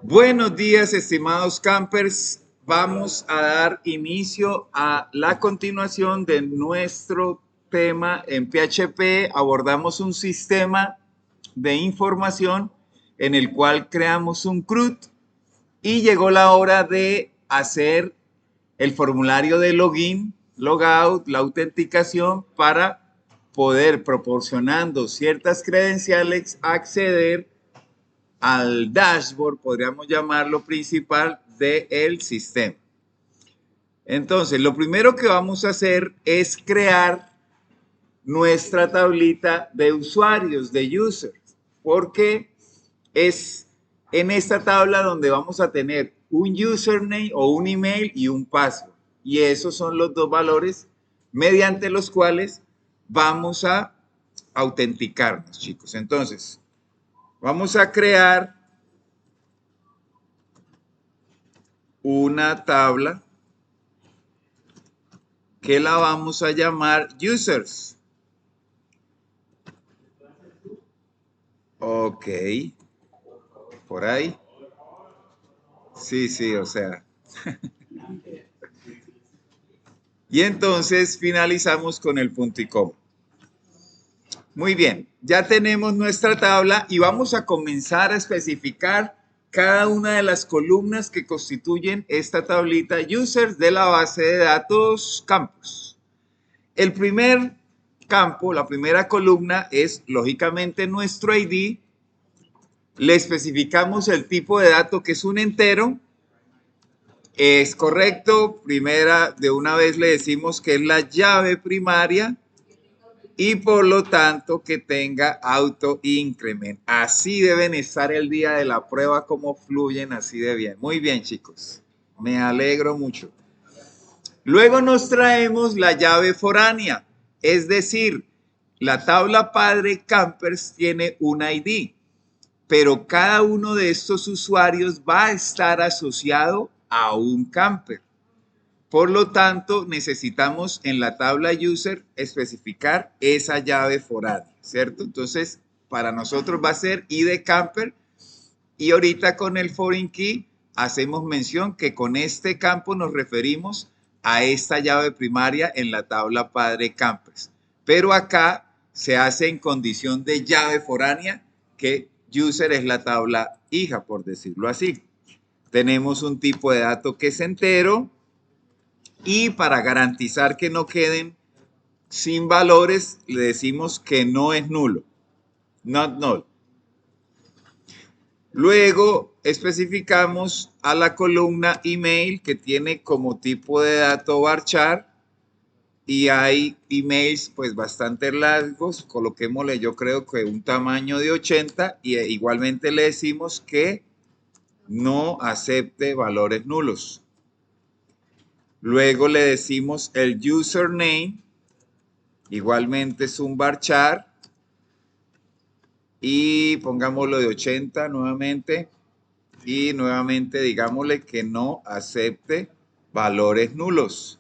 Buenos días, estimados campers. Vamos a dar inicio a la continuación de nuestro tema en PHP. Abordamos un sistema de información en el cual creamos un CRUD y llegó la hora de hacer el formulario de login, logout, la autenticación para poder, proporcionando ciertas credenciales, acceder al dashboard, podríamos llamarlo principal, del sistema. Entonces, lo primero que vamos a hacer es crear nuestra tablita de usuarios, de users, porque es en esta tabla donde vamos a tener un username o un email y un password. Y esos son los dos valores mediante los cuales vamos a autenticarnos, chicos. Entonces, vamos a crear una tabla que la vamos a llamar users. Ok, por ahí. Sí, o sea. Y entonces finalizamos con el punto y coma. Muy bien, ya tenemos nuestra tabla y vamos a comenzar a especificar cada una de las columnas que constituyen esta tablita users de la base de datos campus. El primer campo, la primera columna es lógicamente nuestro ID. Le especificamos el tipo de dato que es un entero. Es correcto. Primera, de una vez le decimos que es la llave primaria y por lo tanto que tenga auto increment. Así deben estar el día de la prueba, como fluyen así de bien. Muy bien, chicos. Me alegro mucho. Luego nos traemos la llave foránea, es decir, la tabla padre campers tiene un ID, pero cada uno de estos usuarios va a estar asociado a un camper. Por lo tanto, necesitamos en la tabla user especificar esa llave foránea, ¿cierto? Entonces, para nosotros va a ser ID camper y ahorita con el foreign key hacemos mención que con este campo nos referimos a esta llave primaria en la tabla padre campers. Pero acá se hace en condición de llave foránea, que user es la tabla hija, por decirlo así. Tenemos un tipo de dato que es entero y para garantizar que no queden sin valores, le decimos que no es nulo. Not null. Luego especificamos a la columna email que tiene como tipo de dato varchar y hay emails pues bastante largos, coloquémosle yo creo que un tamaño de 80 y igualmente le decimos que no acepte valores nulos. Luego le decimos el username, igualmente es un varchar y pongámoslo de 80 nuevamente. Y nuevamente digámosle que no acepte valores nulos.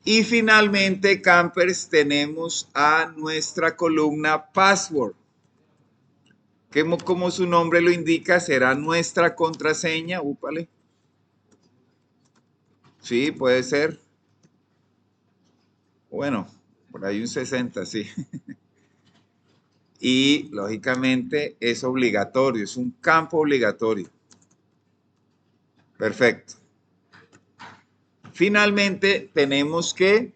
Y finalmente, campers, tenemos a nuestra columna password, que como su nombre lo indica, será nuestra contraseña. Úpale. Sí, puede ser. Bueno, por ahí un 60, sí. Y lógicamente es obligatorio, es un campo obligatorio. Perfecto. Finalmente tenemos que...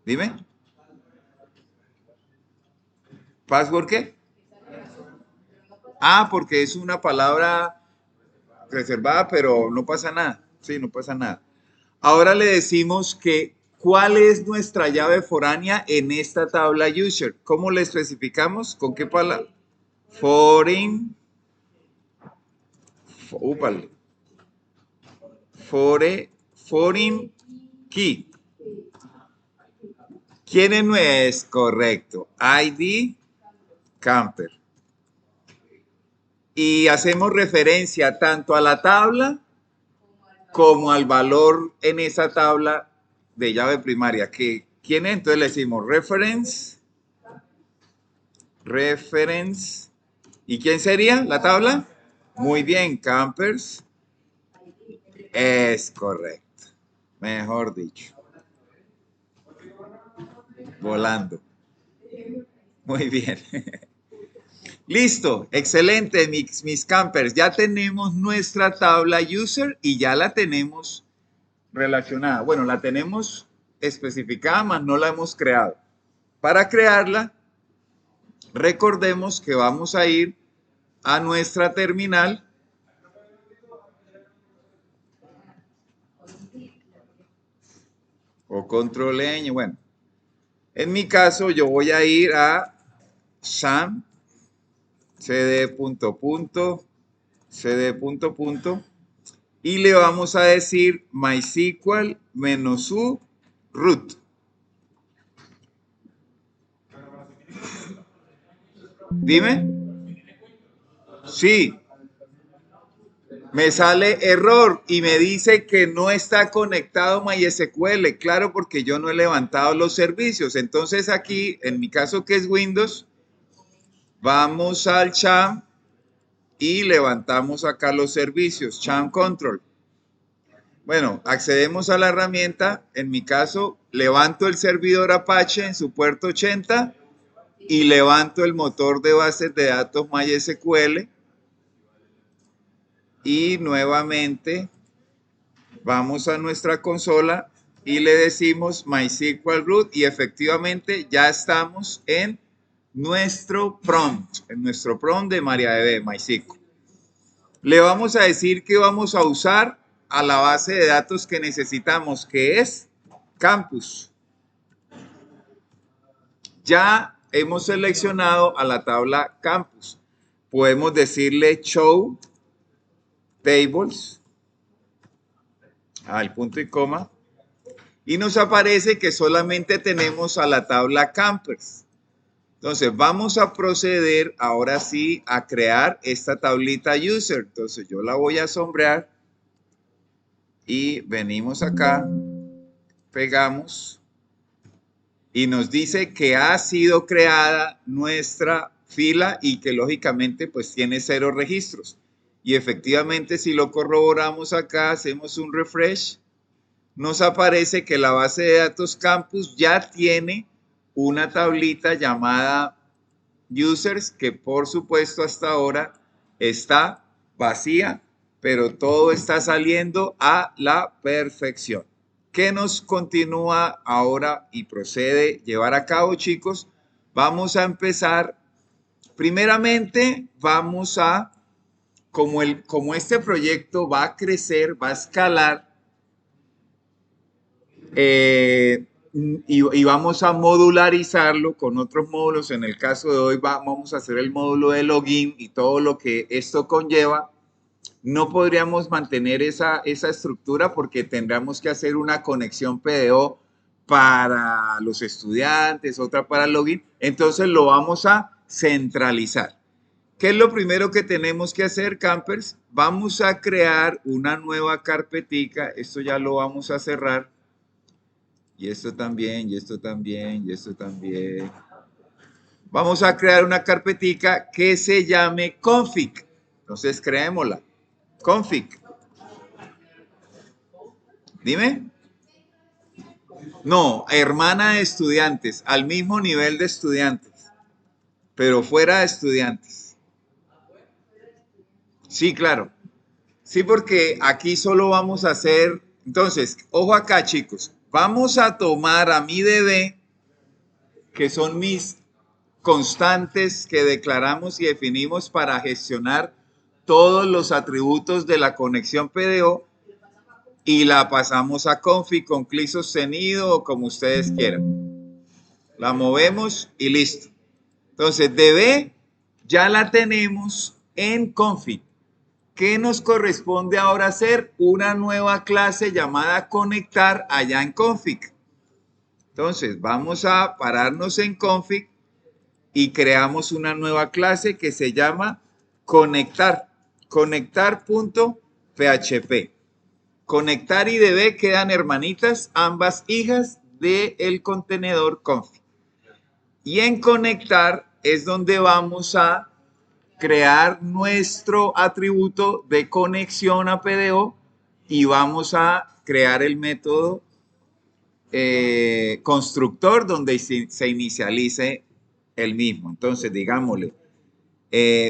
Dime. ¿Password qué? Ah, porque es una palabra reservada, pero no pasa nada. Sí, no pasa nada. Ahora le decimos que cuál es nuestra llave foránea en esta tabla user. ¿Cómo le especificamos? ¿Con qué palabra? Foreign. Úpale. Foreign key. ¿Quién no es correcto? ID camper. Y hacemos referencia tanto a la tabla como al valor en esa tabla de llave primaria. ¿Quién es? Entonces le decimos reference reference. ¿Y quién sería la tabla? Muy bien, campers. Es correcto. Mejor dicho. Volando. Muy bien. Listo, excelente, mis campers. Ya tenemos nuestra tabla user y ya la tenemos relacionada. Bueno, la tenemos especificada, mas no la hemos creado. Para crearla, recordemos que vamos a ir a nuestra terminal. O control N, bueno. En mi caso, yo voy a ir a SAM, cd punto punto, cd punto punto, y le vamos a decir MySQL -u root. Dime. Sí. Me sale error y me dice que no está conectado MySQL. Claro, porque yo no he levantado los servicios. Entonces aquí, en mi caso que es Windows, vamos al CHAM y levantamos acá los servicios. CHAM Control. Bueno, accedemos a la herramienta. En mi caso, levanto el servidor Apache en su puerto 80 y levanto el motor de bases de datos MySQL. Y nuevamente vamos a nuestra consola y le decimos MySQL root y efectivamente ya estamos en nuestro prompt de MariaDB, MySQL. Le vamos a decir que vamos a usar a la base de datos que necesitamos, que es Campus. Ya hemos seleccionado a la tabla Campus. Podemos decirle Show Tables al punto y coma y nos aparece que solamente tenemos a la tabla Campers. Entonces vamos a proceder ahora sí a crear esta tablita user. Entonces yo la voy a sombrear y venimos acá, pegamos y nos dice que ha sido creada nuestra fila y que lógicamente pues tiene 0 registros. Y efectivamente si lo corroboramos acá, hacemos un refresh, nos aparece que la base de datos Campus ya tiene una tablita llamada users que por supuesto hasta ahora está vacía, pero todo está saliendo a la perfección. ¿Qué nos continúa ahora y procede llevar a cabo, chicos? Vamos a empezar. Primeramente, vamos a, como este proyecto va a crecer, va a escalar, y vamos a modularizarlo con otros módulos. En el caso de hoy vamos a hacer el módulo de login y todo lo que esto conlleva. No podríamos mantener esa estructura porque tendríamos que hacer una conexión PDO para los estudiantes, otra para el login. Entonces lo vamos a centralizar. ¿Qué es lo primero que tenemos que hacer, campers? Vamos a crear una nueva carpetica. Esto ya lo vamos a cerrar. Y esto también, y esto también, y esto también. Vamos a crear una carpetica que se llame config. Entonces creémosla. Config. Dime. No, hermana de estudiantes, al mismo nivel de estudiantes, pero fuera de estudiantes. Sí, claro. Sí, porque aquí solo vamos a hacer. Entonces, ojo acá, chicos. Vamos a tomar a mi DB, que son mis constantes que declaramos y definimos para gestionar todos los atributos de la conexión PDO y la pasamos a config con clic sostenido o como ustedes quieran. La movemos y listo. Entonces, DB ya la tenemos en config. ¿Qué nos corresponde ahora hacer? Una nueva clase llamada conectar allá en config. Entonces, vamos a pararnos en config y creamos una nueva clase que se llama conectar, conectar.php. Conectar y DB quedan hermanitas, ambas hijas del contenedor config. Y en conectar es donde vamos a crear nuestro atributo de conexión a PDO y vamos a crear el método constructor donde se inicialice el mismo. Entonces, digámosle,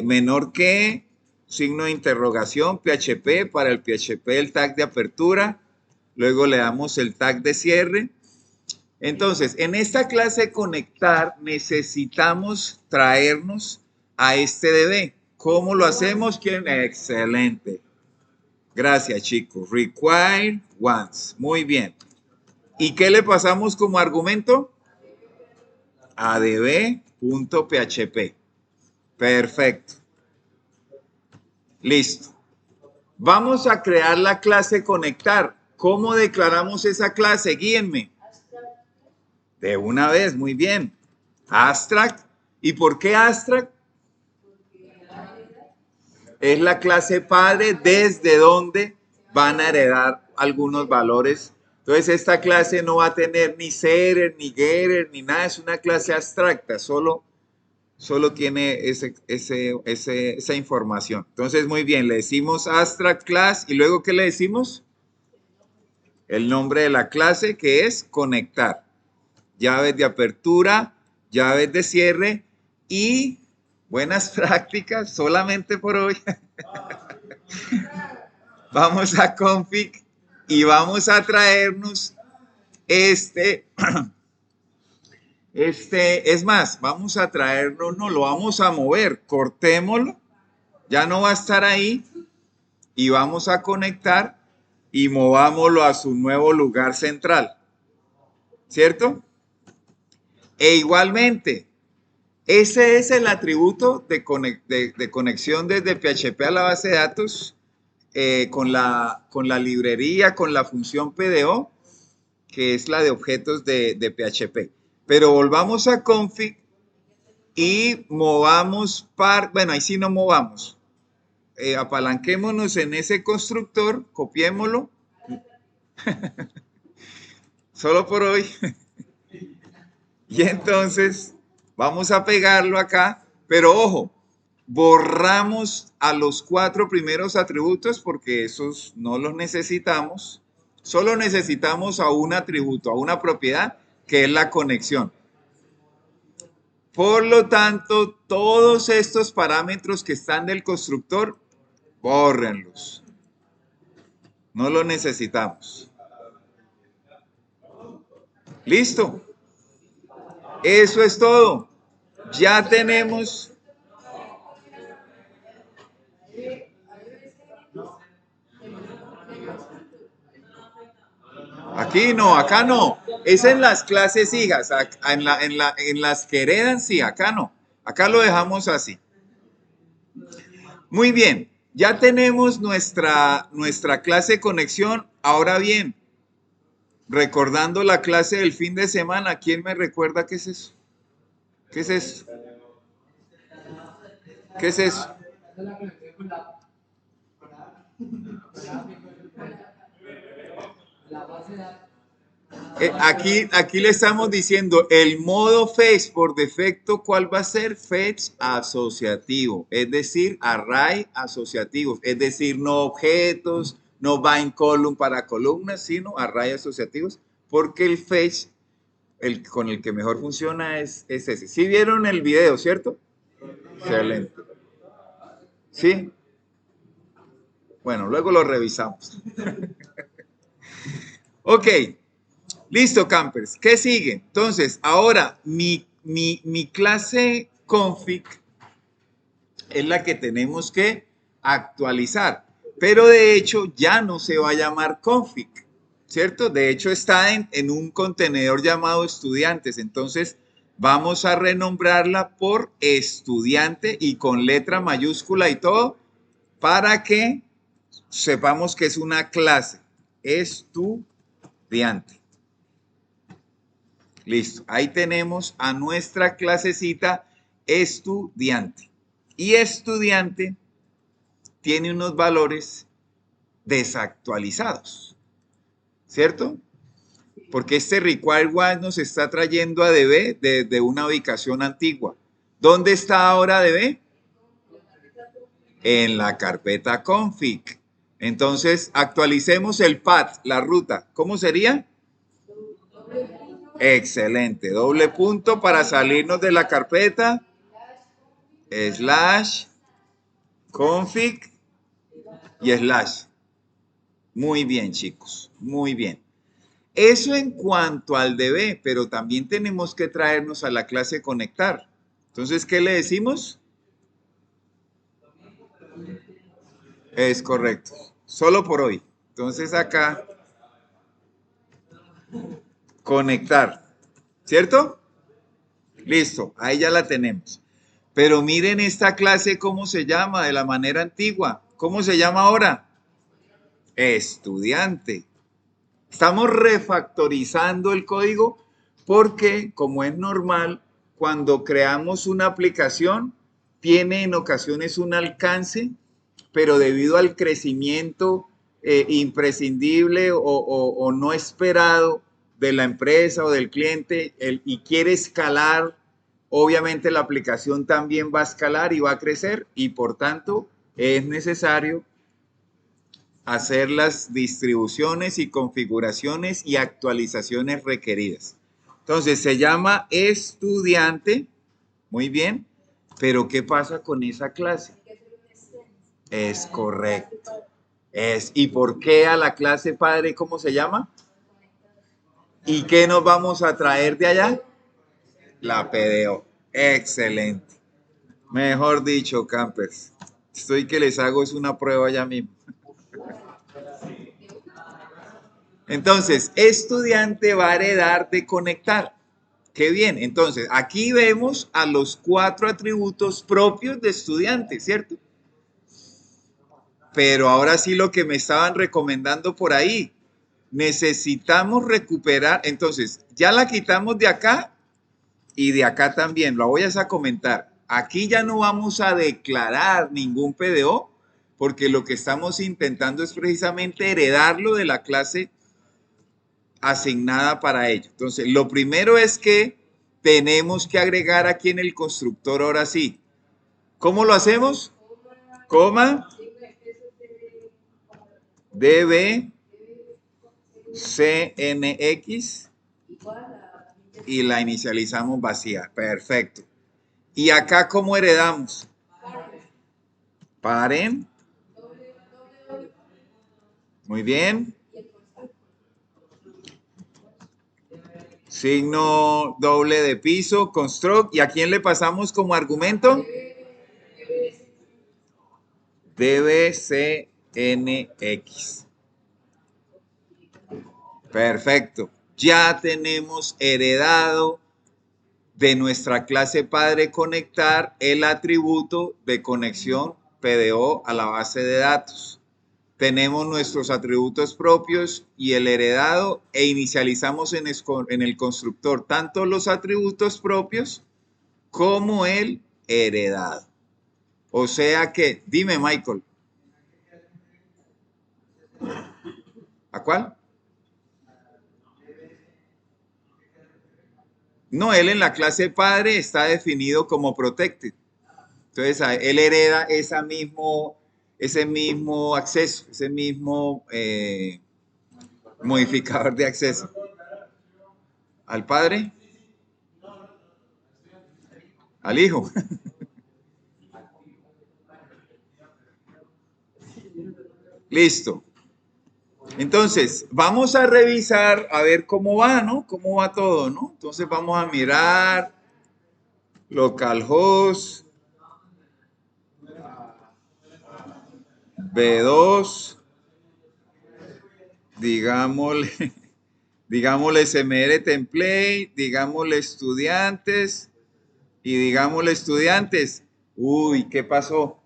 menor que, signo de interrogación, PHP, para el PHP el tag de apertura, luego le damos el tag de cierre. Entonces, en esta clase conectar necesitamos traernos a este DB. ¿Cómo lo hacemos? ¿Quién? Excelente. Gracias, chicos. Require once. Muy bien. ¿Y qué le pasamos como argumento? adb.php. Perfecto. Listo. Vamos a crear la clase conectar. ¿Cómo declaramos esa clase? Guíenme. De una vez, muy bien. Abstract. ¿Y por qué abstract? Es la clase padre desde donde van a heredar algunos valores. Entonces esta clase no va a tener ni setter, ni getter, ni nada. Es una clase abstracta, solo tiene esa información. Entonces muy bien, le decimos abstract class y luego ¿qué le decimos? El nombre de la clase, que es conectar. Llaves de apertura, llaves de cierre y buenas prácticas solamente por hoy. Vamos a config y vamos a traernos es más, vamos a traernos, no, lo vamos a mover, cortémoslo, ya no va a estar ahí y vamos a conectar y movámoslo a su nuevo lugar central, ¿cierto? E igualmente, ese es el atributo de conexión desde PHP a la base de datos con la librería, con la función PDO, que es la de objetos de PHP. Pero volvamos a config y movamos bueno, ahí sí no movamos. Apalanquémonos en ese constructor, copiémoslo. Solo por hoy. Y entonces vamos a pegarlo acá, pero ojo, borramos a los 4 primeros atributos porque esos no los necesitamos. Solo necesitamos a un atributo, a una propiedad, que es la conexión. Por lo tanto, todos estos parámetros que están del constructor, bórrenlos. No los necesitamos. ¿Listo? Eso es todo. Ya tenemos... Aquí no, acá no. Es en las clases hijas. En las que heredan, sí, acá no. Acá lo dejamos así. Muy bien. Ya tenemos nuestra clase conexión. Ahora bien, recordando la clase del fin de semana, ¿quién me recuerda qué es eso? ¿Qué es eso? ¿Qué es eso? Aquí le estamos diciendo el modo fetch por defecto, ¿cuál va a ser? Fetch asociativo, es decir, array asociativo, es decir, no objetos, no bind column para columnas, sino array asociativos, porque el fetch, con el que mejor funciona es ese. ¿Sí vieron el video, cierto? Excelente. ¿Sí? Bueno, luego lo revisamos. Ok. Listo, campers. ¿Qué sigue? Entonces, ahora mi clase config es la que tenemos que actualizar. Pero de hecho ya no se va a llamar config, ¿cierto? De hecho está en un contenedor llamado estudiantes. Entonces vamos a renombrarla por estudiante y con letra mayúscula y todo para que sepamos que es una clase estudiante. Listo, ahí tenemos a nuestra clasecita estudiante. Y estudiante tiene unos valores desactualizados, ¿cierto? Porque este require once nos está trayendo a DB desde una ubicación antigua, ¿Dónde está ahora DB? En la carpeta config. Entonces, actualicemos el path, la ruta. ¿Cómo sería? Excelente. Doble punto para salirnos de la carpeta. Slash config y slash. Muy bien, chicos. Muy bien. Eso en cuanto al DB, pero también tenemos que traernos a la clase conectar. Entonces, ¿qué le decimos? Es correcto. Solo por hoy. Entonces acá, conectar. ¿Cierto? Listo. Ahí ya la tenemos. Pero miren esta clase cómo se llama de la manera antigua. ¿Cómo se llama ahora? Estudiante. Estamos refactorizando el código porque, como es normal, cuando creamos una aplicación, tiene en ocasiones un alcance, pero debido al crecimiento imprescindible o no esperado de la empresa o del cliente y quiere escalar, obviamente la aplicación también va a escalar y va a crecer y por tanto es necesario hacer las distribuciones y configuraciones y actualizaciones requeridas. Entonces se llama estudiante, muy bien, pero ¿qué pasa con esa clase? Es correcto. ¿Y por qué a la clase padre cómo se llama? ¿Y qué nos vamos a traer de allá? La PDO. Excelente. Mejor dicho, campers. Estoy que les hago es una prueba ya mismo. Entonces, estudiante va a heredar de conectar. Qué bien. Entonces, aquí vemos a los 4 atributos propios de estudiante, ¿cierto? Pero ahora sí lo que me estaban recomendando por ahí. Necesitamos recuperar. Entonces, ya la quitamos de acá y de acá también. Lo voy a comentar. Aquí ya no vamos a declarar ningún PDO porque lo que estamos intentando es precisamente heredarlo de la clase asignada para ello. Entonces, lo primero es que tenemos que agregar aquí en el constructor ahora sí. ¿Cómo lo hacemos? Coma, db, cnx y la inicializamos vacía. Perfecto. ¿Y acá cómo heredamos? Paren. Muy bien. Signo doble de piso, construct. ¿Y a quién le pasamos como argumento? dbcnx. Perfecto. Ya tenemos heredado de nuestra clase padre conectar el atributo de conexión PDO a la base de datos. Tenemos nuestros atributos propios y el heredado e inicializamos en el constructor tanto los atributos propios como el heredado. O sea que, dime Michael. ¿A cuál? No, él en la clase padre está definido como protected. Entonces, él hereda ese mismo acceso, ese mismo modificador de acceso. ¿Al padre? ¿Al hijo? Listo. Entonces, vamos a revisar a ver cómo va, ¿no? Cómo va todo, ¿no? Entonces, vamos a mirar localhost B2, digámosle, digámosle SMR template, digámosle estudiantes y digámosle estudiantes. Uy, ¿qué pasó?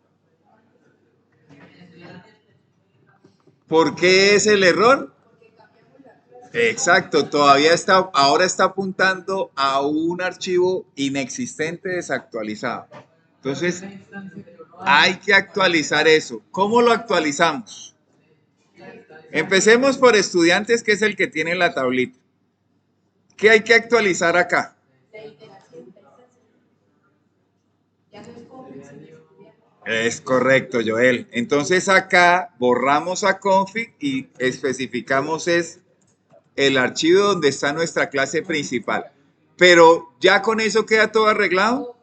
¿Por qué es el error? Exacto, todavía está, ahora está apuntando a un archivo inexistente desactualizado. Entonces, hay que actualizar eso. ¿Cómo lo actualizamos? Empecemos por estudiantes, que es el que tiene la tablita. ¿Qué hay que actualizar acá? Es correcto, Joel. Entonces acá borramos a config y especificamos es el archivo donde está nuestra clase principal. Pero ya con eso queda todo arreglado.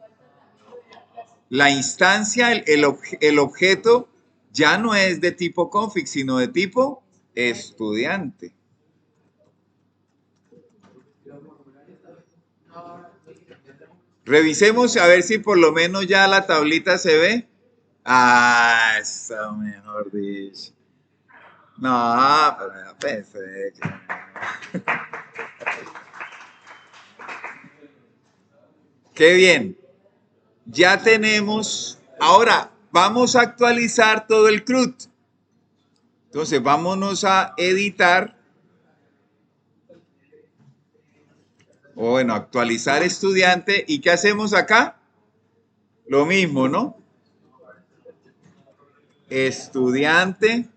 La instancia, el objeto ya no es de tipo config, sino de tipo estudiante. Revisemos a ver si por lo menos ya la tablita se ve. Ah, eso mejor dicho. No, pero ya pensé Qué bien. Ya tenemos. Ahora, vamos a actualizar todo el CRUD. Entonces, vámonos a editar. O bueno, actualizar estudiante. ¿Y qué hacemos acá? Lo mismo, ¿no? Estudiante.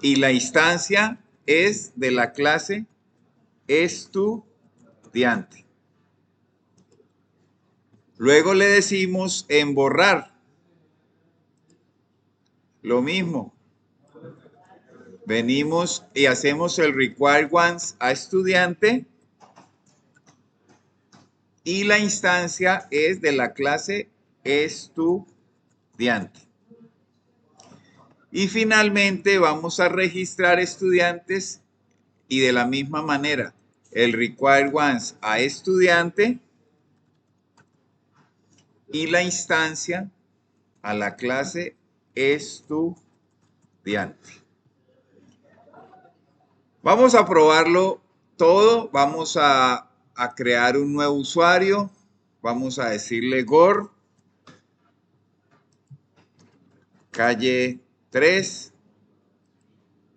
Y la instancia es de la clase estudiante. Luego le decimos en borrar. Lo mismo. Venimos y hacemos el require once a estudiante y la instancia es de la clase estudiante. Y finalmente vamos a registrar estudiantes y de la misma manera el require once a estudiante y la instancia a la clase estudiante. Vamos a probarlo todo. Vamos a crear un nuevo usuario. Vamos a decirle GOR, calle 3,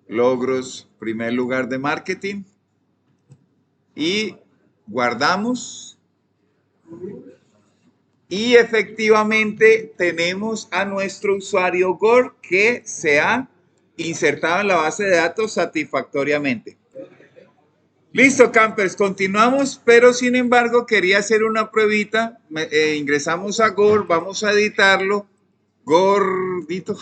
logros, primer lugar de marketing. Y guardamos. Y efectivamente tenemos a nuestro usuario GOR que se ha insertado en la base de datos satisfactoriamente. Listo, campers, continuamos, pero sin embargo quería hacer una pruebita. Ingresamos a GOR, vamos a editarlo. Gordito.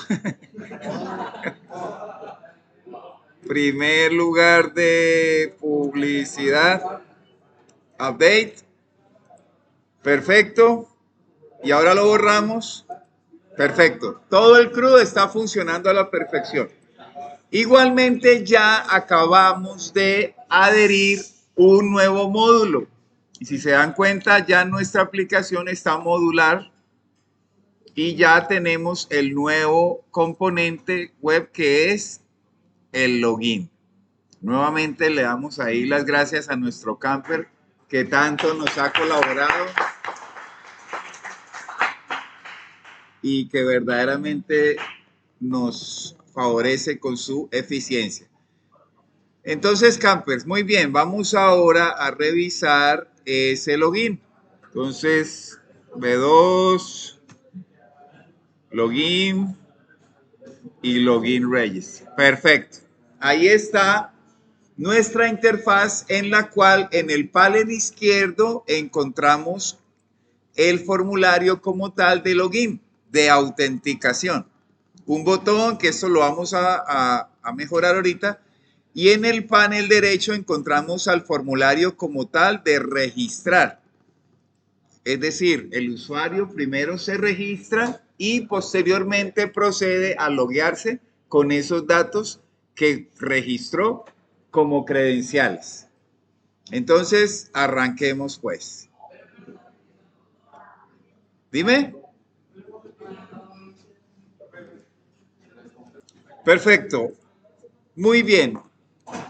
Primer lugar de publicidad. Update. Perfecto. Y ahora lo borramos. Perfecto. Todo el CRUD está funcionando a la perfección. Igualmente ya acabamos de adherir un nuevo módulo. Y si se dan cuenta, ya nuestra aplicación está modular y ya tenemos el nuevo componente web que es el login. Nuevamente le damos ahí las gracias a nuestro camper que tanto nos ha colaborado y que verdaderamente nos favorece con su eficiencia. Entonces, campers, muy bien, vamos ahora a revisar ese login. Entonces, B2, login y login registry. Perfecto. Ahí está nuestra interfaz en la cual en el panel izquierdo encontramos el formulario como tal de login, de autenticación. Un botón que esto lo vamos a mejorar ahorita. Y en el panel derecho encontramos al formulario como tal de registrar. Es decir, el usuario primero se registra y posteriormente procede a loguearse con esos datos que registró como credenciales. Entonces, arranquemos pues. Dime. Perfecto. Muy bien.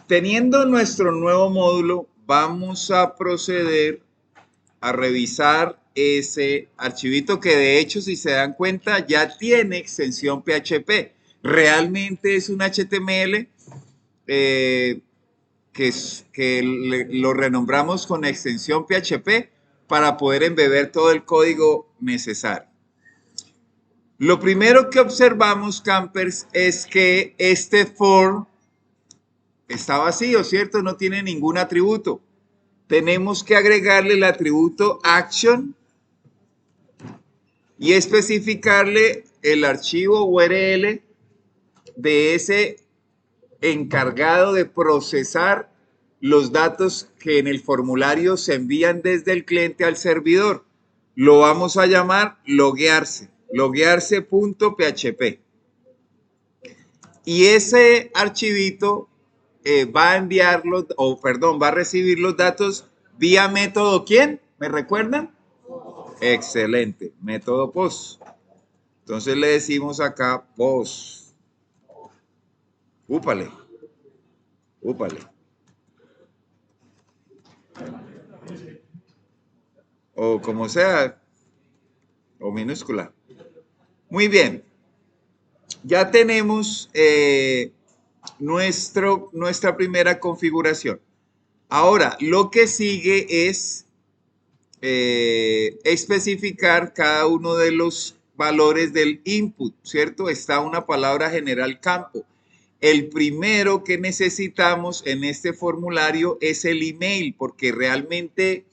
Teniendo nuestro nuevo módulo, vamos a proceder a revisar ese archivito que de hecho, si se dan cuenta, ya tiene extensión PHP. Realmente es un HTML que lo renombramos con extensión PHP para poder embeber todo el código necesario. Lo primero que observamos, campers, es que este for está vacío, ¿cierto? No tiene ningún atributo. Tenemos que agregarle el atributo action y especificarle el archivo URL de ese encargado de procesar los datos que en el formulario se envían desde el cliente al servidor. Lo vamos a llamar loguearse, loguearse.php. Y ese archivito va a enviar los, o perdón, va a recibir los datos vía método ¿quién? ¿Me recuerdan? Excelente, método post. Entonces le decimos acá post. Úpale, úpale. O como sea, o minúscula. Muy bien, ya tenemos nuestra primera configuración. Ahora, lo que sigue es especificar cada uno de los valores del input, ¿cierto? Está una palabra general campo. El primero que necesitamos en este formulario es el email, porque realmente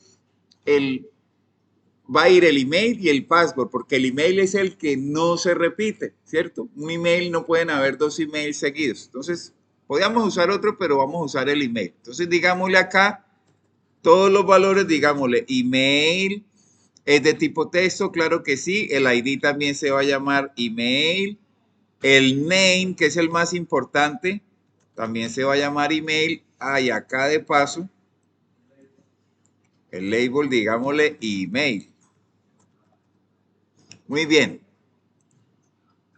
va a ir el email y el password, porque el email es el que no se repite, ¿cierto? Un email no pueden haber dos emails seguidos. Entonces, podríamos usar otro, pero vamos a usar el email. Entonces, digámosle acá todos los valores, digámosle email, es de tipo texto, claro que sí. El ID también se va a llamar email. El name, que es el más importante, también se va a llamar email. Ah, y acá de paso, el label, digámosle email. Muy bien.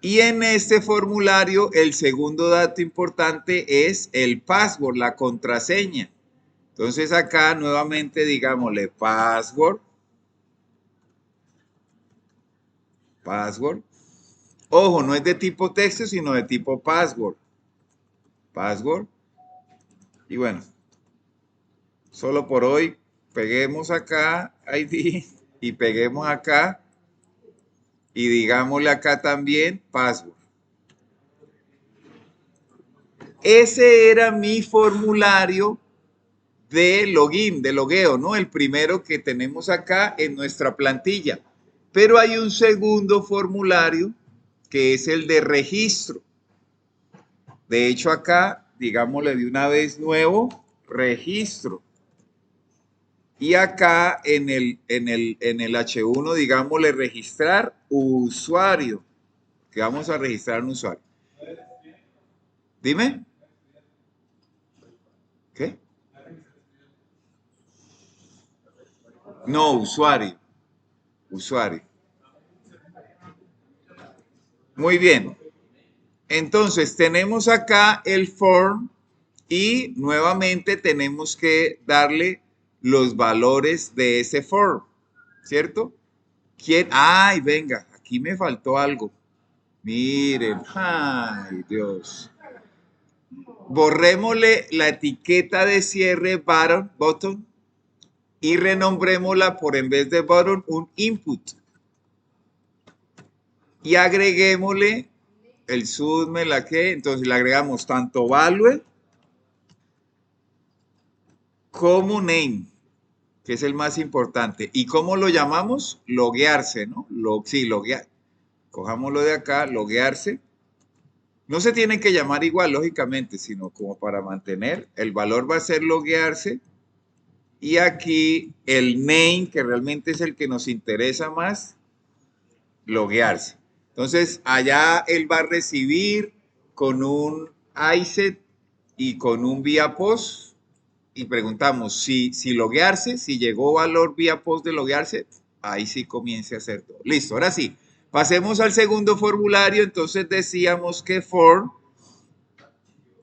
Y en este formulario, el segundo dato importante es el password, la contraseña. Entonces acá nuevamente digámosle password. Password. Ojo, no es de tipo texto, sino de tipo password. Password. Y bueno, solo por hoy peguemos acá ID y peguemos acá y digámosle acá también password. Ese era mi formulario de login, de logueo, ¿no? El primero que tenemos acá en nuestra plantilla. Pero hay un segundo formulario que es el de registro. De hecho, acá, digámosle de una vez nuevo, registro. Y acá en el H1, digámosle registrar usuario, que vamos a registrar un usuario. Dime. ¿Qué? No, usuario. Usuario. Muy bien. Entonces, tenemos acá el form y nuevamente tenemos que darle los valores de ese form, ¿cierto? ¿Quién? Ay, venga, aquí me faltó algo. Miren, ay, Dios. Borrémosle la etiqueta de cierre button y renombrémosla por en vez de button un input. Y agreguémosle el subme, la que, entonces le agregamos tanto value como name, que es el más importante. ¿Y cómo lo llamamos? Loguearse, ¿no? Sí, loguear. Cojámoslo de acá, loguearse. No se tiene que llamar igual, lógicamente, sino como para mantener. El valor va a ser loguearse. Y aquí el name, que realmente es el que nos interesa más, loguearse. Entonces, allá él va a recibir con un iSet y con un vía post y preguntamos si loguearse, si llegó valor vía post de loguearse, ahí sí comience a hacer todo. Listo, ahora sí. Pasemos al segundo formulario. Entonces decíamos que for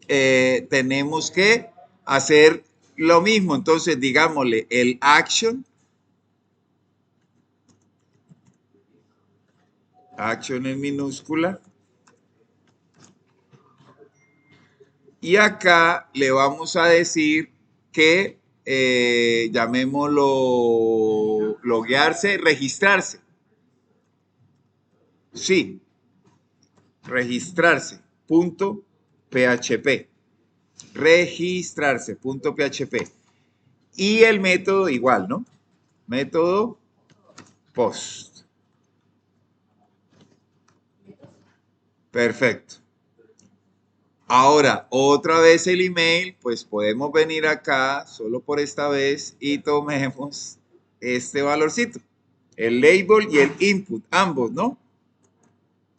tenemos que hacer lo mismo. Entonces digámosle el action en minúscula. Y acá le vamos a decir que llamémoslo loguearse, registrarse. Sí, registrarse, punto PHP. Registrarse, punto PHP. Y el método igual, ¿no? Método post. Perfecto. Ahora, otra vez el email, pues podemos venir acá solo por esta vez y tomemos este valorcito, el label y el input, ambos, ¿no?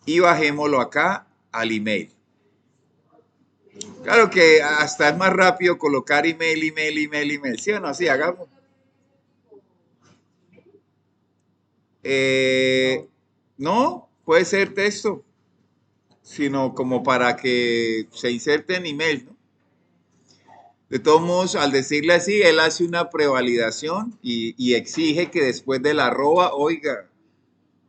Y bajémoslo acá al email. Claro que hasta es más rápido colocar email, email, email, email. ¿Sí o no? Sí, hagamos. No, puede ser texto, sino como para que se inserte en email, ¿no? De todos modos, al decirle así, él hace una prevalidación y exige que después del arroba, oiga,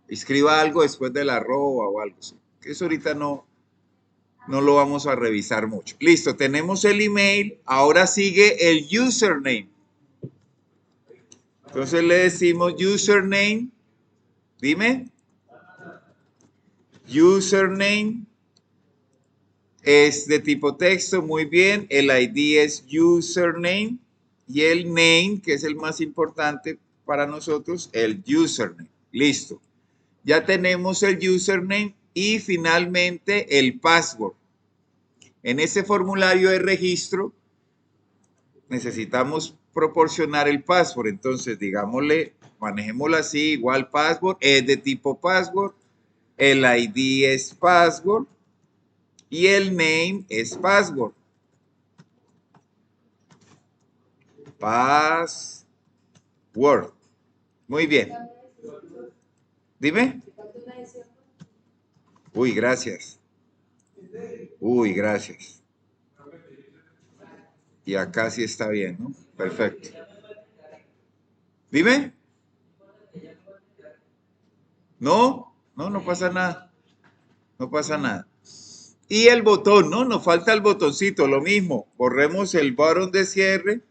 escriba algo después del arroba o algo así. Que eso ahorita no lo vamos a revisar mucho. Listo, tenemos el email, ahora sigue el username. Entonces le decimos username, dime, username es de tipo texto, muy bien, el ID es username y el name, que es el más importante para nosotros, el username. Listo. Ya tenemos el username y finalmente el password. En ese formulario de registro necesitamos proporcionar el password. Entonces, digámosle, manejémoslo así, igual password, es de tipo password, el ID es password y el name es password. Password. Muy bien. Dime. Uy, gracias. Uy, gracias. Y acá sí está bien, ¿no? Perfecto. Dime. No, no pasa nada. No pasa nada. Y el botón, ¿no? Nos falta el botoncito, lo mismo. Borremos el botón de cierre,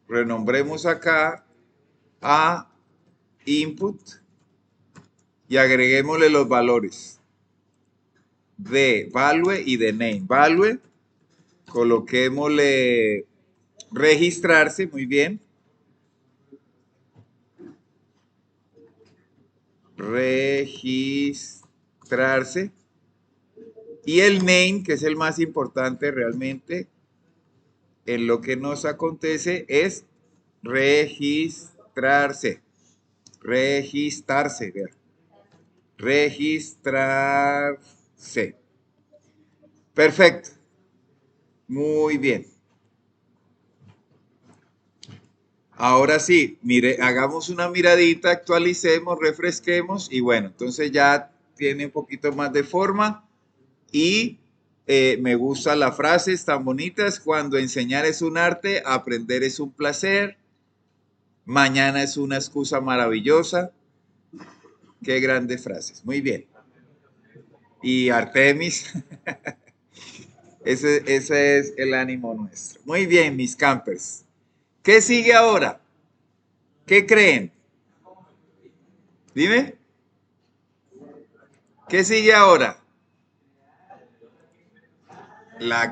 renombremos acá a input y agreguémosle los valores de value y de name. Value, coloquémosle registrarse, muy bien. Registrarse. Y el name, que es el más importante realmente en lo que nos acontece, es registrarse. Registrarse, vea. Registrarse. Perfecto. Muy bien. Ahora sí, mire, hagamos una miradita, actualicemos, refresquemos y bueno, entonces ya tiene un poquito más de forma y me gusta la frase, están bonitas, cuando enseñar es un arte, aprender es un placer, mañana es una excusa maravillosa. Qué grandes frases, muy bien. Y Artemis, ese es el ánimo nuestro. Muy bien, mis campers. ¿Qué sigue ahora? ¿Qué creen? Dime. ¿Qué sigue ahora?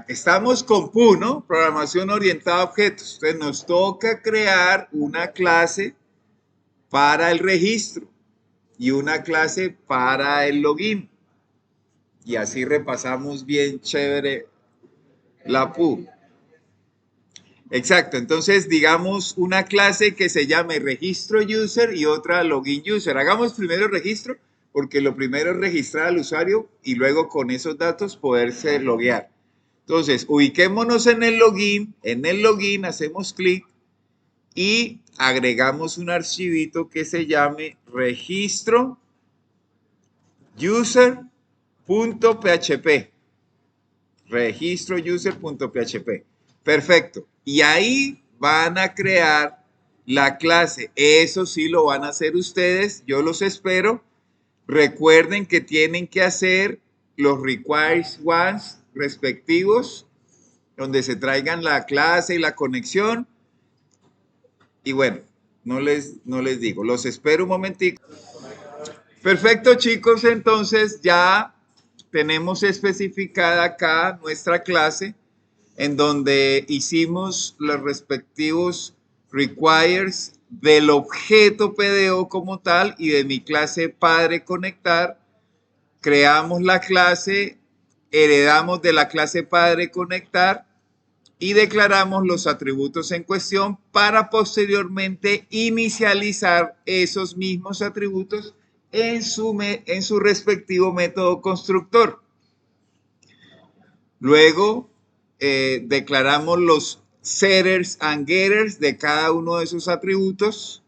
Estamos con PU, ¿no? Programación orientada a objetos. Entonces nos toca crear una clase para el registro y una clase para el login. Y así repasamos bien chévere la PU. Exacto, entonces digamos una clase que se llame registro user y otra login user. Hagamos primero registro porque lo primero es registrar al usuario y luego con esos datos poderse loguear. Entonces, ubiquémonos en el login hacemos clic y agregamos un archivito que se llame registro user.php. Registro user.php. Perfecto. Y ahí van a crear la clase. Eso sí lo van a hacer ustedes. Yo los espero. Recuerden que tienen que hacer los requires once respectivos, donde se traigan la clase y la conexión. Y bueno, no les digo. Los espero un momentico. Perfecto, chicos. Entonces ya tenemos especificada acá nuestra clase, en donde hicimos los respectivos requires del objeto PDO como tal y de mi clase padre conectar creamos la clase, heredamos de la clase padre conectar y declaramos los atributos en cuestión para posteriormente inicializar esos mismos atributos en su respectivo método constructor. Luego declaramos los setters and getters de cada uno de esos atributos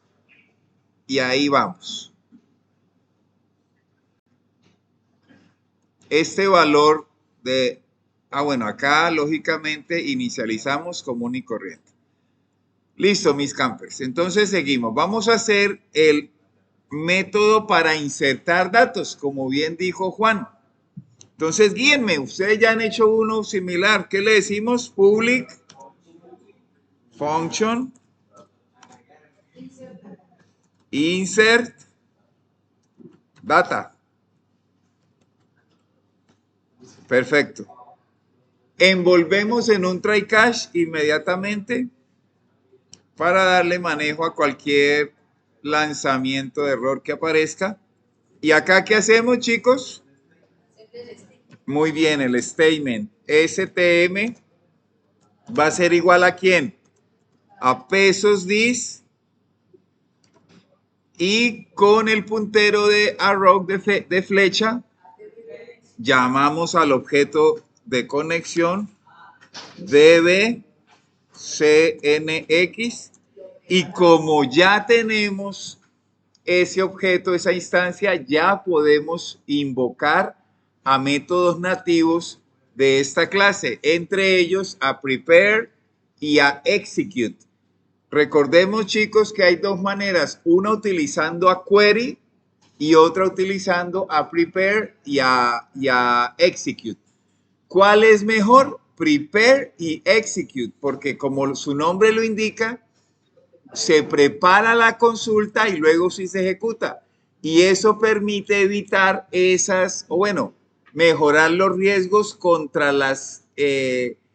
y ahí vamos. Este valor de, bueno, acá lógicamente inicializamos común y corriente. Listo, mis campers. Entonces seguimos. Vamos a hacer el método para insertar datos, como bien dijo Juan. Entonces, guíenme. Ustedes ya han hecho uno similar. ¿Qué le decimos? Public function insert data. Perfecto. Envolvemos en un try catch inmediatamente para darle manejo a cualquier lanzamiento de error que aparezca. ¿Y acá qué hacemos, chicos? Muy bien, el statement STM va a ser igual a ¿quién? A pesos dis y con el puntero de arrow de flecha llamamos al objeto de conexión dbcnx y como ya tenemos ese objeto, esa instancia, ya podemos invocar a métodos nativos de esta clase, entre ellos a prepare y a execute. Recordemos, chicos, que hay dos maneras, una utilizando a query y otra utilizando a prepare y a execute. ¿Cuál es mejor? Prepare y execute, porque como su nombre lo indica, se prepara la consulta y luego sí se ejecuta. Y eso permite evitar mejorar los riesgos contra las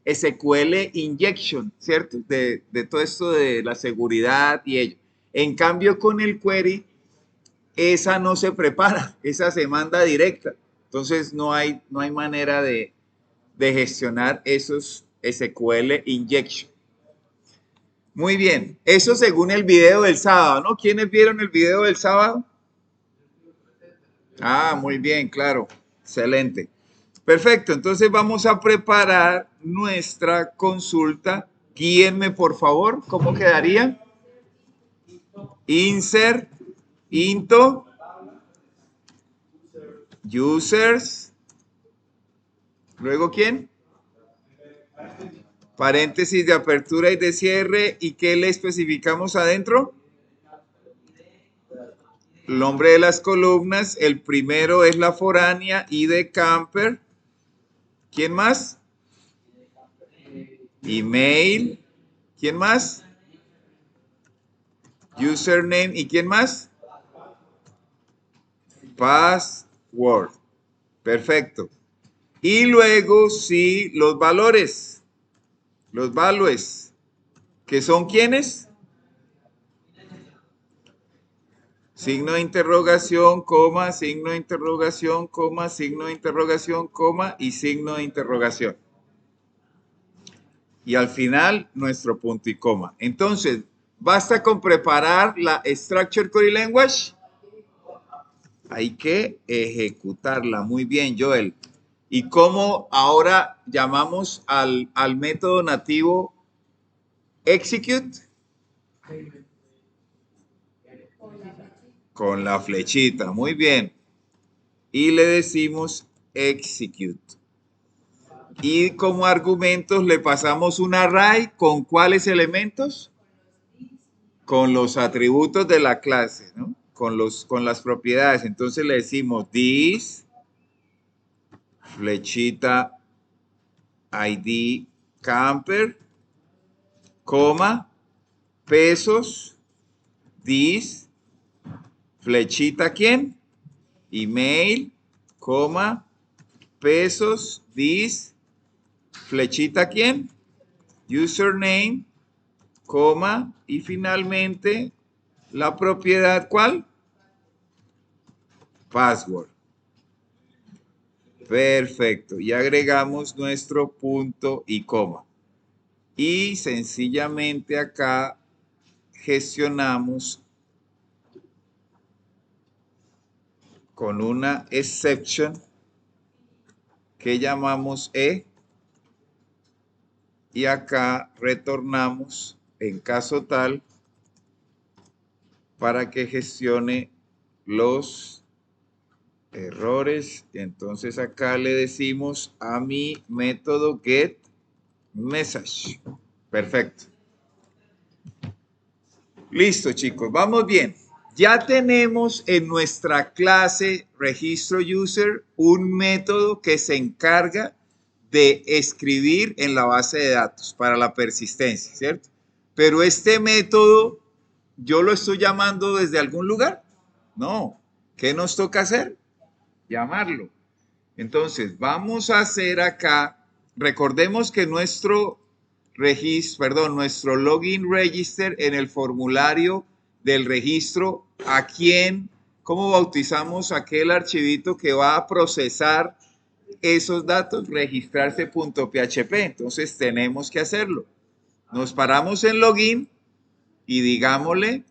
SQL injection, ¿cierto? De todo esto de la seguridad y ello. En cambio, con el query, esa no se prepara, esa se manda directa. Entonces, no hay manera de gestionar esos SQL injection. Muy bien, eso según el video del sábado, ¿no? ¿Quiénes vieron el video del sábado? Ah, muy bien, claro, excelente. Perfecto, entonces vamos a preparar nuestra consulta. Guíenme, por favor, ¿cómo quedaría? Insert, into, users, luego ¿quién? Paréntesis de apertura y de cierre, ¿y qué le especificamos adentro? El nombre de las columnas, el primero es la foránea, ID camper. ¿Quién más? Email. ¿Quién más? Username. ¿Y quién más? Password. Perfecto. Y luego sí, los valores. Los values. ¿Que son quiénes? Signo de interrogación, coma, signo de interrogación, coma, signo de interrogación, coma y signo de interrogación. Y al final, nuestro punto y coma. Entonces, basta con preparar la Structured Query Language. Hay que ejecutarla. Muy bien, Joel. ¿Y cómo ahora llamamos al método nativo execute? Con la flechita. Muy bien. Y le decimos execute. Y como argumentos le pasamos un array con ¿cuáles elementos? Con los atributos de la clase, ¿no? Con las propiedades. Entonces le decimos this, flechita, ID, camper, coma, pesos, this, flechita, ¿quién? Email, coma, pesos, this, flechita, ¿quién? Username, coma, y finalmente la propiedad, ¿cuál? Password. Perfecto. Y agregamos nuestro punto y coma. Y sencillamente acá gestionamos con una exception que llamamos E y acá retornamos en caso tal para que gestione los errores. Entonces acá le decimos a mi método get message. Perfecto. Listo, chicos, vamos bien. Ya tenemos en nuestra clase registro user un método que se encarga de escribir en la base de datos para la persistencia, ¿cierto? Pero este método, ¿yo lo estoy llamando desde algún lugar? No. ¿Qué nos toca hacer? Llamarlo. Entonces, vamos a hacer acá, recordemos que nuestro nuestro login register en el formulario del registro, ¿a quién, cómo bautizamos aquel archivito que va a procesar esos datos? Registrarse.php. Entonces tenemos que hacerlo. Nos paramos en login y digámosle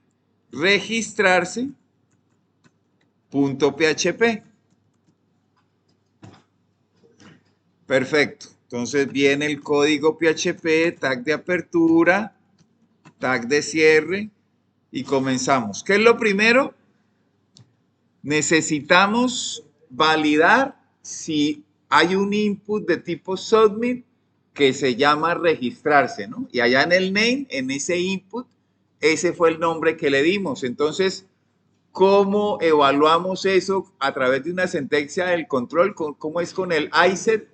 registrarse.php. Perfecto. Entonces viene el código PHP, tag de apertura, tag de cierre y comenzamos. ¿Qué es lo primero? Necesitamos validar si hay un input de tipo submit que se llama registrarse, ¿no? Y allá en el name, en ese input, ese fue el nombre que le dimos. Entonces, ¿cómo evaluamos eso? A través de una sentencia del control. ¿Cómo es con el iset?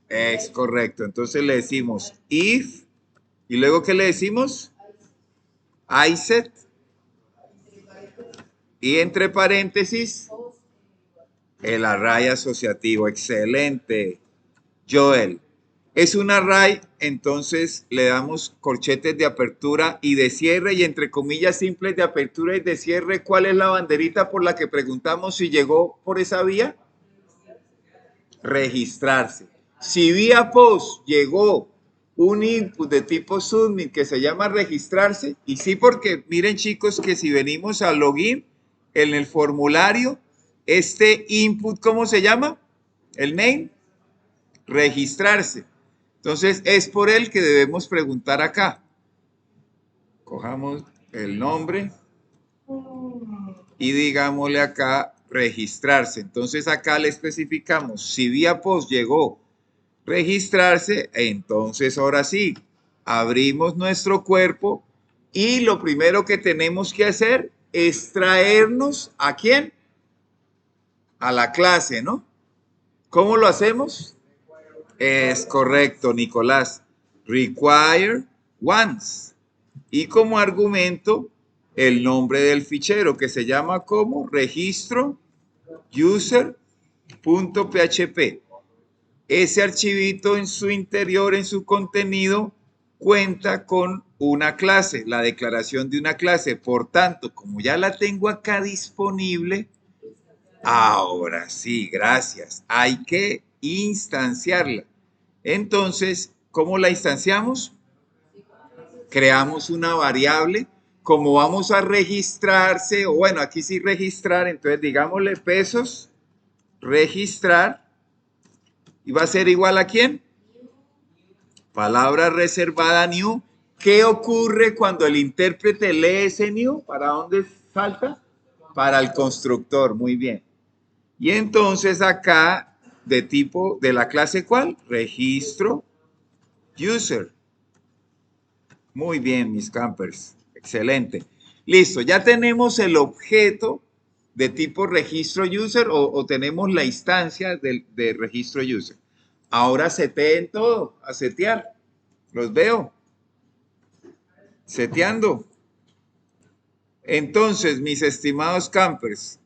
Es correcto. Entonces le decimos if, y luego ¿qué le decimos? iset, y entre paréntesis, el array asociativo. Excelente, Joel. Es un array, entonces le damos corchetes de apertura y de cierre, y entre comillas simples de apertura y de cierre. ¿Cuál es la banderita por la que preguntamos si llegó por esa vía? Registrarse. Si vía post llegó un input de tipo submit que se llama registrarse, y sí, porque miren chicos que si venimos al login en el formulario, este input, ¿cómo se llama? El name, registrarse. Entonces es por él que debemos preguntar acá. Cojamos el nombre y digámosle acá registrarse. Entonces acá le especificamos si vía post llegó registrarse, entonces ahora sí, abrimos nuestro cuerpo y lo primero que tenemos que hacer es traernos ¿a quién? A la clase, ¿no? ¿Cómo lo hacemos? Es correcto, Nicolás. Require once. Y como argumento, el nombre del fichero que se llama como registro user.php. Ese archivito en su interior, en su contenido, cuenta con una clase, la declaración de una clase. Por tanto, como ya la tengo acá disponible, ahora sí, gracias. Hay que instanciarla. Entonces, ¿cómo la instanciamos? Creamos una variable. Como vamos a registrarse, o bueno, aquí sí registrar, entonces digámosle pesos, registrar. ¿Y va a ser igual a quién? Palabra reservada new. ¿Qué ocurre cuando el intérprete lee ese new? ¿Para dónde salta? Para el constructor. Muy bien. Y entonces acá, de tipo, de la clase ¿cuál? Registro user. Muy bien, mis campers. Excelente. Listo. Ya tenemos el objeto de tipo registro user o tenemos la instancia de registro user. Ahora seteen todo, a setear. Los veo. Seteando. Entonces, mis estimados campers,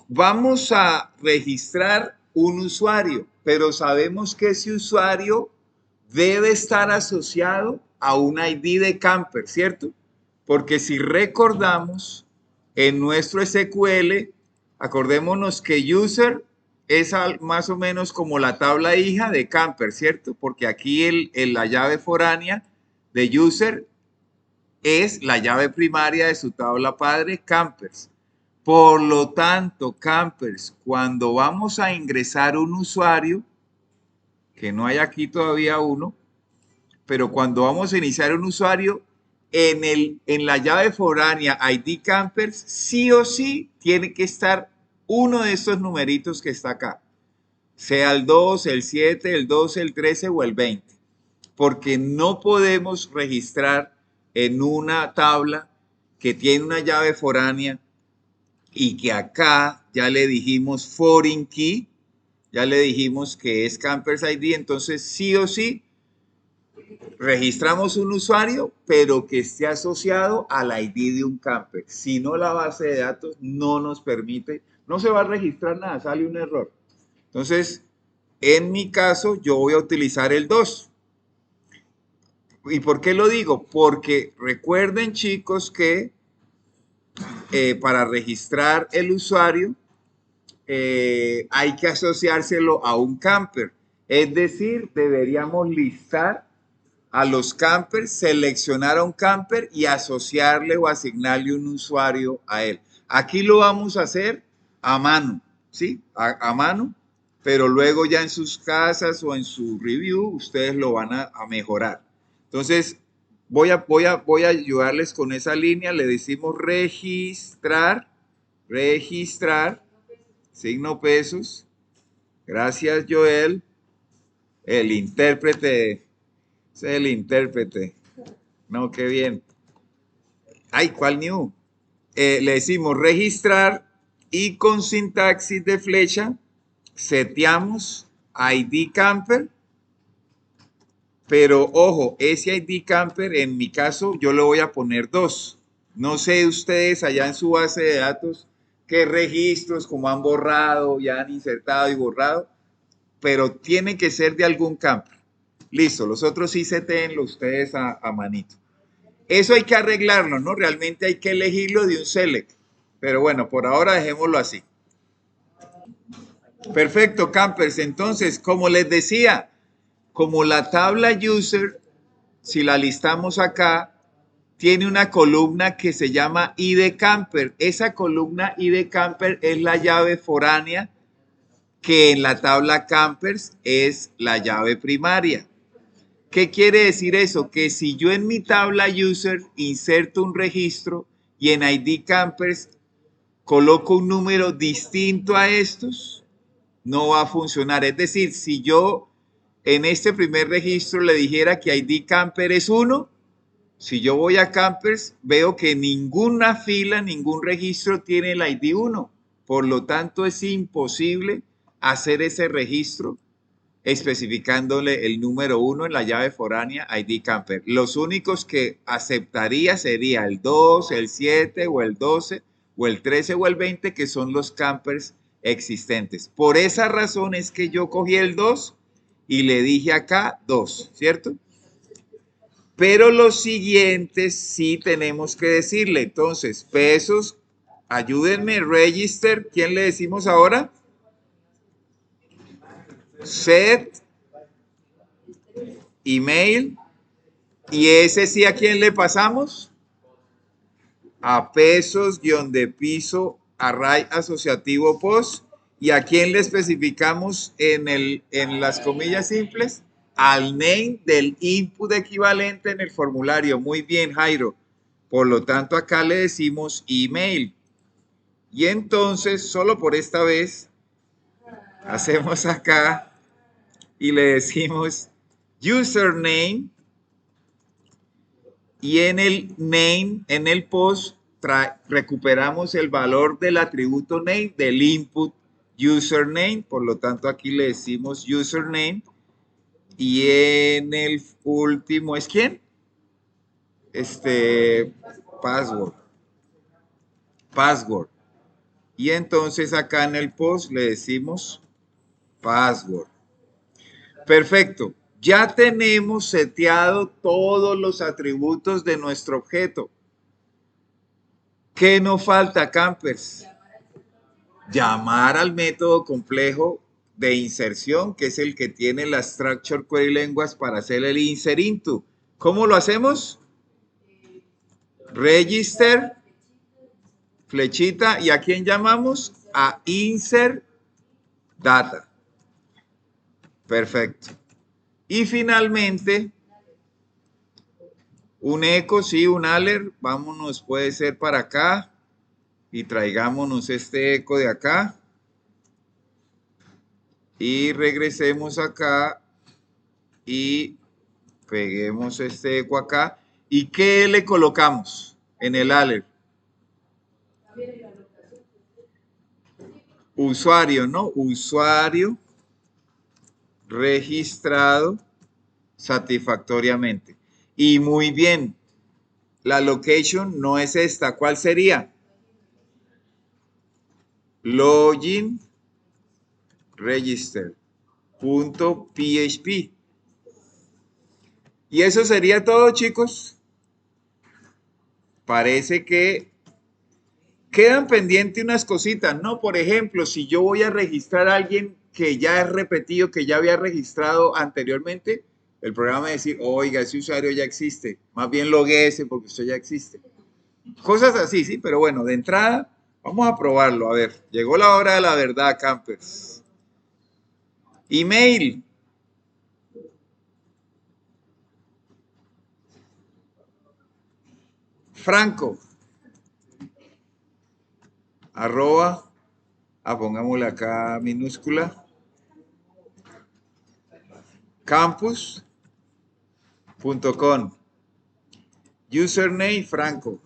vamos a registrar un usuario, pero sabemos que ese usuario debe estar asociado a un ID de camper, ¿cierto? Porque si recordamos, en nuestro SQL, acordémonos que user es más o menos como la tabla hija de camper, ¿cierto? Porque aquí la llave foránea de user es la llave primaria de su tabla padre, campers. Por lo tanto, campers, cuando vamos a ingresar un usuario, que no hay aquí todavía uno, pero cuando vamos a iniciar un usuario, en la llave foránea ID Campers, sí o sí tiene que estar uno de estos numeritos que está acá, sea el 2, el 7, el 12, el 13 o el 20, porque no podemos registrar en una tabla que tiene una llave foránea y que acá ya le dijimos foreign key, ya le dijimos que es Campers ID, entonces sí o sí registramos un usuario, pero que esté asociado al ID de un camper. Si no, la base de datos no nos permite, no se va a registrar nada, sale un error. Entonces, en mi caso, yo voy a utilizar el 2. ¿Y por qué lo digo? Porque recuerden, chicos, que para registrar el usuario hay que asociárselo a un camper. Es decir, deberíamos listar a los campers, seleccionar a un camper y asociarle o asignarle un usuario a él. Aquí lo vamos a hacer a mano, ¿sí? A mano, pero luego ya en sus casas o en su review ustedes lo van a mejorar. Entonces, voy a ayudarles con esa línea. Le decimos registrar, signo pesos. Gracias, Joel. El intérprete. Ese es el intérprete. No, qué bien. Ay, ¿cuál new? Le decimos registrar y con sintaxis de flecha seteamos ID camper, pero ojo, ese ID camper en mi caso yo le voy a poner 2. No sé ustedes allá en su base de datos qué registros, como han borrado, ya han insertado y borrado, pero tiene que ser de algún camper. Listo, los otros sí setéenlo ustedes a manito. Eso hay que arreglarlo, ¿no? Realmente hay que elegirlo de un select. Pero bueno, por ahora dejémoslo así. Perfecto, campers. Entonces, como les decía, como la tabla user, si la listamos acá, tiene una columna que se llama ID camper. Esa columna ID camper es la llave foránea que en la tabla campers es la llave primaria. ¿Qué quiere decir eso? Que si yo en mi tabla user inserto un registro y en ID Campers coloco un número distinto a estos, no va a funcionar. Es decir, si yo en este primer registro le dijera que ID Camper es 1, si yo voy a Campers, veo que ninguna fila, ningún registro tiene el ID 1. Por lo tanto, es imposible hacer ese registro especificándole el número 1 en la llave foránea ID Camper. Los únicos que aceptaría sería el 2, el 7 o el 12 o el 13 o el 20, que son los campers existentes. Por esa razón es que yo cogí el 2 y le dije acá 2, ¿cierto? Pero los siguientes sí tenemos que decirle. Entonces, pesos, ayúdenme, register, ¿quién le decimos ahora? Set, email, y ese sí, ¿a quién le pasamos? A pesos, guión de piso, array asociativo post. ¿Y a quién le especificamos en las comillas simples? Al name del input equivalente en el formulario. Muy bien, Jairo. Por lo tanto, acá le decimos email. Y entonces, solo por esta vez, hacemos acá y le decimos username. Y en el name, en el post, recuperamos el valor del atributo name del input username. Por lo tanto, aquí le decimos username. Y en el último, ¿es quién? Password. Password. Y entonces acá en el post le decimos password. Perfecto. Ya tenemos seteado todos los atributos de nuestro objeto. ¿Qué nos falta, campers? llamar al método complejo de inserción, que es el que tiene la Structure Query Language para hacer el insert into. ¿Cómo lo hacemos? Register, flechita, ¿y a quién llamamos? A insert data. Perfecto. Y finalmente, un eco, sí, un alert. Vámonos, puede ser para acá. Y traigámonos este eco de acá. Y regresemos acá. Y peguemos este eco acá. ¿Y qué le colocamos en el alert? Usuario, ¿no? Usuario registrado satisfactoriamente. Y muy bien, la location no es esta. ¿Cuál sería? Login register punto PHP. Y eso sería todo, chicos. Parece que quedan pendientes unas cositas, ¿no? Por ejemplo, si yo voy a registrar a alguien que ya es repetido, que ya había registrado anteriormente, el programa va a decir, oiga, ese usuario ya existe. Más bien loguéese porque usted ya existe. Cosas así, sí, pero bueno, de entrada, vamos a probarlo. A ver, llegó la hora de la verdad, campers. Email. Franco. Arroba. Pongámosle acá minúscula. Campus.com. Username Franco.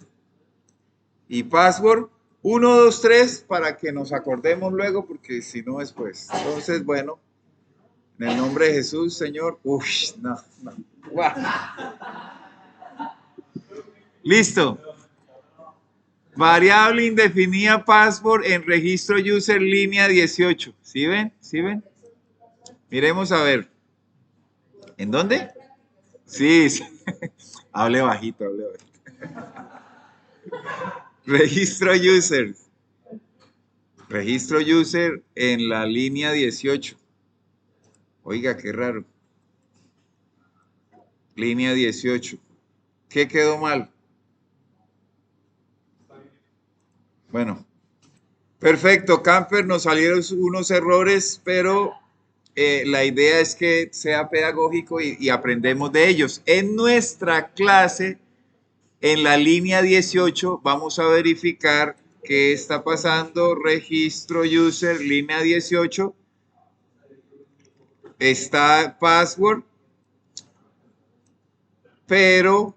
Y password 123 para que nos acordemos luego, porque si no después. Entonces, bueno, en el nombre de Jesús, Señor. Uf, no, no. Wow. Listo. Variable indefinida password en registro user línea 18. ¿Sí ven? ¿Sí ven? Miremos a ver. ¿En dónde? Sí, sí. Hable bajito, hable bajito. Registro user. Registro user en la línea 18. Oiga, qué raro. Línea 18. ¿Qué quedó mal? Bueno, perfecto, Camper, nos salieron unos errores, pero la idea es que sea pedagógico y aprendemos de ellos. En nuestra clase, en la línea 18, vamos a verificar qué está pasando. Registro user, línea 18. Está password, pero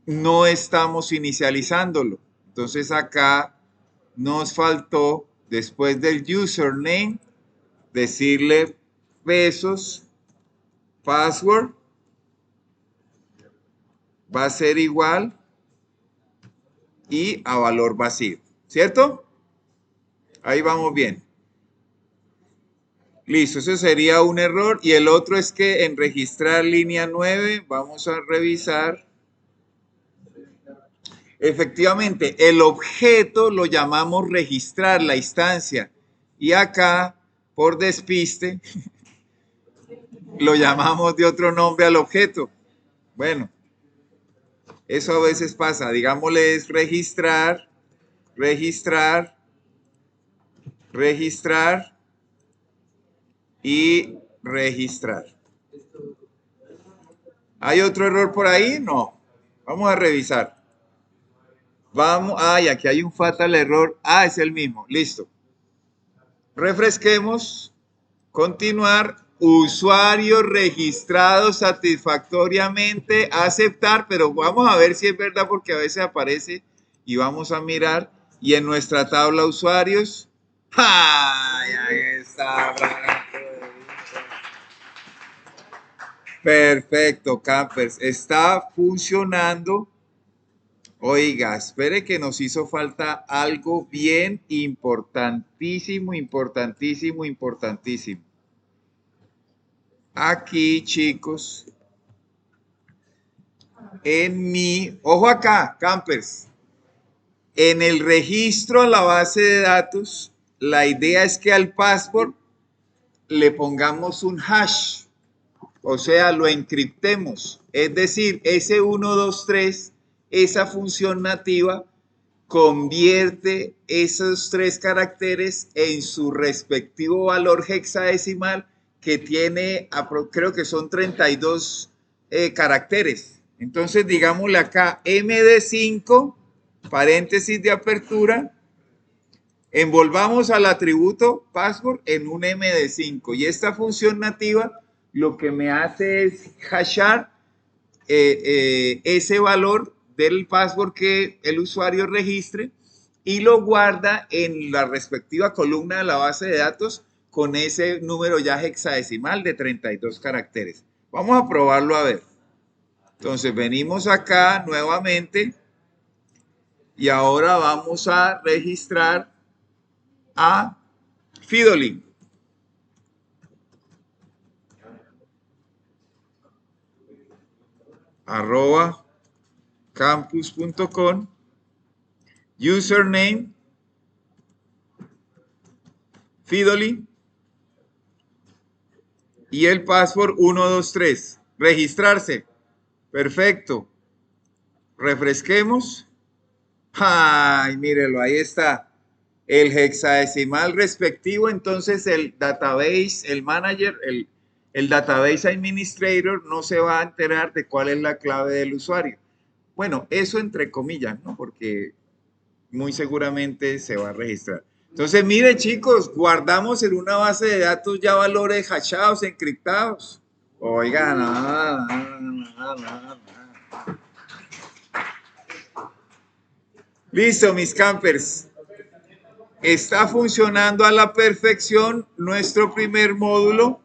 no estamos inicializándolo. Entonces acá nos faltó, después del username, decirle pesos, password, va a ser igual y a valor vacío, ¿cierto? Ahí vamos bien. Listo, ese sería un error. Y el otro es que en registrar línea 9, vamos a revisar. Efectivamente, el objeto lo llamamos registrar, la instancia. Y acá, por despiste, lo llamamos de otro nombre al objeto. Bueno, eso a veces pasa. Digámosle es registrar, registrar, registrar y registrar. ¿Hay otro error por ahí? No. Vamos a revisar. Vamos, ay, aquí hay un fatal error. Ah, es el mismo. Listo. Refresquemos. Continuar. Usuario registrado satisfactoriamente. Aceptar, pero vamos a ver si es verdad porque a veces aparece y vamos a mirar. Y en nuestra tabla usuarios. ¡Ay! Ahí está. Perfecto, campers. Está funcionando. Oiga, espere que nos hizo falta algo bien importantísimo, importantísimo, importantísimo. Aquí, chicos, en mi, ojo acá, campers, En el registro a la base de datos, la idea es que al password le pongamos un hash, o sea, lo encriptemos. Es decir, ese 123, esa función nativa, convierte esos 3 caracteres en su respectivo valor hexadecimal que tiene, creo que son 32 caracteres. Entonces, digámosle acá, MD5, paréntesis de apertura, envolvamos al atributo password en un MD5 y esta función nativa lo que me hace es hashar ese valor del password que el usuario registre y lo guarda en la respectiva columna de la base de datos con ese número ya hexadecimal de 32 caracteres. Vamos a probarlo a ver. Entonces venimos acá nuevamente y ahora vamos a registrar a Fidolin. @campus.com, username Fidolin y el password 123. Registrarse. Perfecto. Refresquemos. Ay, mírelo, ahí está. El hexadecimal respectivo, entonces el database, el manager, el database administrator no se va a enterar de cuál es la clave del usuario. Bueno, eso entre comillas, ¿no? Porque muy seguramente se va a registrar. Entonces, mire chicos, guardamos en una base de datos ya valores hashados, encriptados. Oigan, nada. Listo, mis campers. Está funcionando a la perfección nuestro primer módulo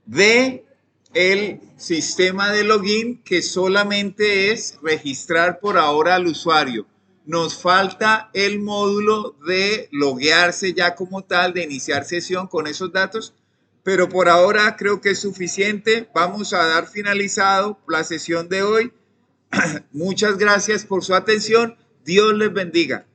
de el sistema de login, que solamente es registrar por ahora al usuario. Nos falta el módulo de loguearse ya como tal, de iniciar sesión con esos datos, pero por ahora creo que es suficiente. Vamos a dar finalizado la sesión de hoy. Muchas gracias por su atención. Dios les bendiga.